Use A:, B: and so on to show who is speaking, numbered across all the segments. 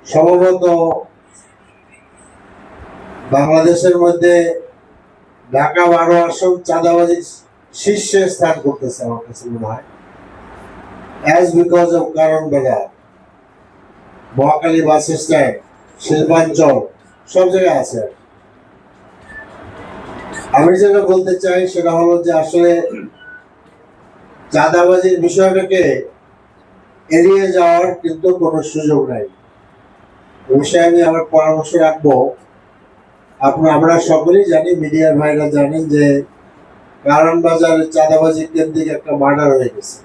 A: সম্ভবত বাংলাদেশের মধ্যে ঢাকা 12 আসন চাঁদাবাজির শীর্ষে স্থান করতেছে আমার কাছে মনে হয়, অ্যাজ বিকজ অফ কারণ বাজার, মহাখালী বাস স্ট্যান্ড, শিল্পাঞ্চল, সব জায়গায় আছে। আমি যেটা বলতে চাই সেটা হলো যে আসলে চাঁদাবাজির বিষয়টাকে এড়িয়ে যাওয়ার কিন্তু কোনো সুযোগ নাই। এ বিষয়ে আমি আমার পরামর্শ রাখবো। আমরা সকলেই জানি, মিডিয়ার ভাইরা জানেন যে কারণ বাজারের চাঁদাবাজি কেন্দ্রিক একটা মার্ডার হয়ে গেছে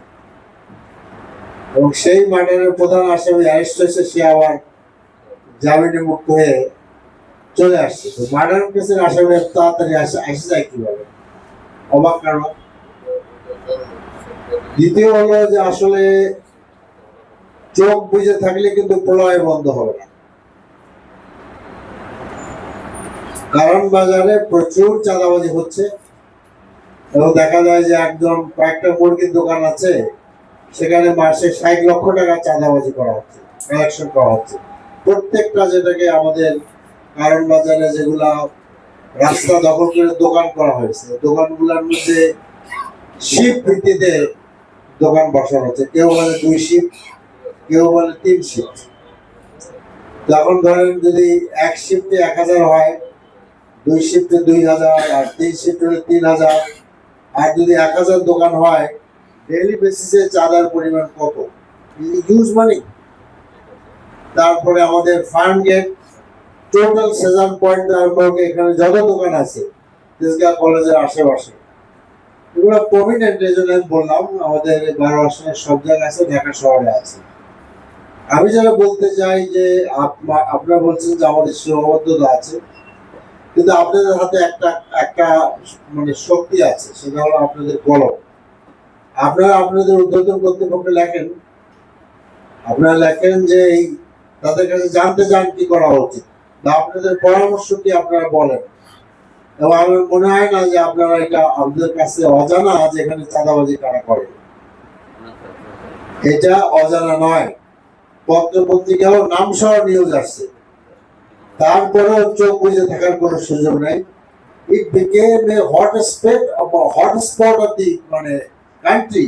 A: এবং সেই মার্ডারের প্রধান আসামি অ্যারেস্ট হয়েছে, সে আবার জামিনে মুক্ত হয়ে চলে আসছে। তো মার্ডার কেসের আসামি তাড়াতাড়ি আসে যায় কিভাবে? অবাক কারণ। দ্বিতীয় হলো যে আসলে চোখ বুঝে থাকলে কিন্তু প্রলয় বন্ধ হবে না। কারণ বাজারে প্রচুর চাঁদাবাজি হচ্ছে এবং দেখা যায় যে কয়েকটা মুরগির দোকান আছে, সেখানে মাসে 60 লক্ষ টাকা চাঁদাবাজি করা হচ্ছে, কালেকশন করা হচ্ছে। প্রত্যেকটা, যেটাকে আমাদের কারণ বাজারে যেগুলা রাস্তা দখল করে দোকান করা হয়েছে, দোকানগুলোর মধ্যে শিফট ভিত্তিতে দোকান বসানো হচ্ছে। কেউ বলে 2 শিফট, কেউ বলে 3 শিফট। তখন ধরেন যদি 1 শিফটে 1000 হয়, 2 শিফটে 2000, আর 3 শিফট হলে 3000। আর যদি 1000 দোকান হয়, ডেইলি বেসিসে চাঁদার পরিমাণ কত? Huge money. তারপরে আমাদের ফার্ম গেট, টোটাল সেজান পয়েন্ট, তারপরে এখানে যত দোকান আছে তেজগাঁ কলেজের আশেপাশে, এগুলো প্রমিনেন্ট। এই জন্য আমি বললাম আমাদের 12 আসনের সব জায়গায় আছে, ঢাকা শহরে আছে। আমি যেটা বলতে চাই যে আপনারা বলছেন যে আমাদের সীমাবদ্ধতা আছে, কিন্তু আপনাদের হাতে একটা মানে শক্তি আছে, সেটা হলো আপনাদের কলম। আপনারা আপনাদের ঊর্ধ্বতন কর্তৃপক্ষে লেখেন, আপনারা লেখেন যে তাদের কাছে জানতে চান কি করা উচিত, বা আপনাদের পরামর্শ কি আপনারা বলেন। এবং আমার মনে হয় না যে আপনারা এটা আপনাদের কাছে অজানা যে এখানে চাঁদাবাজি কারা করে। এটা অজানা নয়, পত্র পত্রিকাও নাম সহ নিউজ আসছে, তারপরেও চোখ বুঝে থাকার কোনো সুযোগ নাই। ইট became A hotspot of the মানে কান্ট্রি,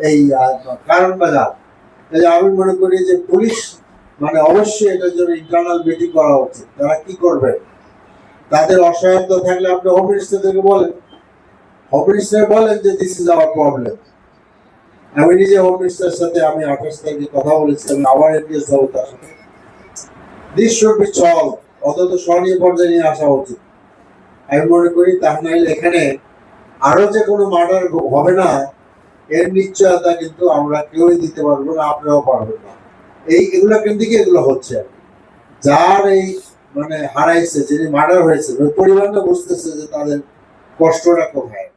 A: এই কারণ বাজার। আমি মনে করি যে পুলিশ মানে অবশ্যই এটার জন্য ইন্টারনাল মিটিং করা উচিত। তারা কি করবে? তাদের অসহায়তা থাকলে আপনি হোম মিনিস্টারদেরকে বলেন, হোম মিনিস্টার বলেন যে দিস ইজ আওয়ার প্রবলেম। আমি নিজে হোম মিনিস্টারের সাথে আমি 28 তারিখে কথা বলেছি, আমি আবার এনগেজ হবো তার সাথে। দিস শুড বি সলভ, অন্তত স্বর্ণীয় পর্যায়ে নিয়ে আসা উচিত আমি মনে করি। তা নাহলে এখানে আরো যে কোনো মার্ডার হবে না, এর নিশ্চয়তা কিন্তু আমরা কেউই দিতে পারবো না, আপনারাও পারবেন না। এগুলো কিন্তু এগুলো হচ্ছে যার মানে হারাইছে, যিনি মার্ডার হয়েছে, ওই পরিবারটা বুঝতেছে যে তাদের কষ্টটা কোথায়।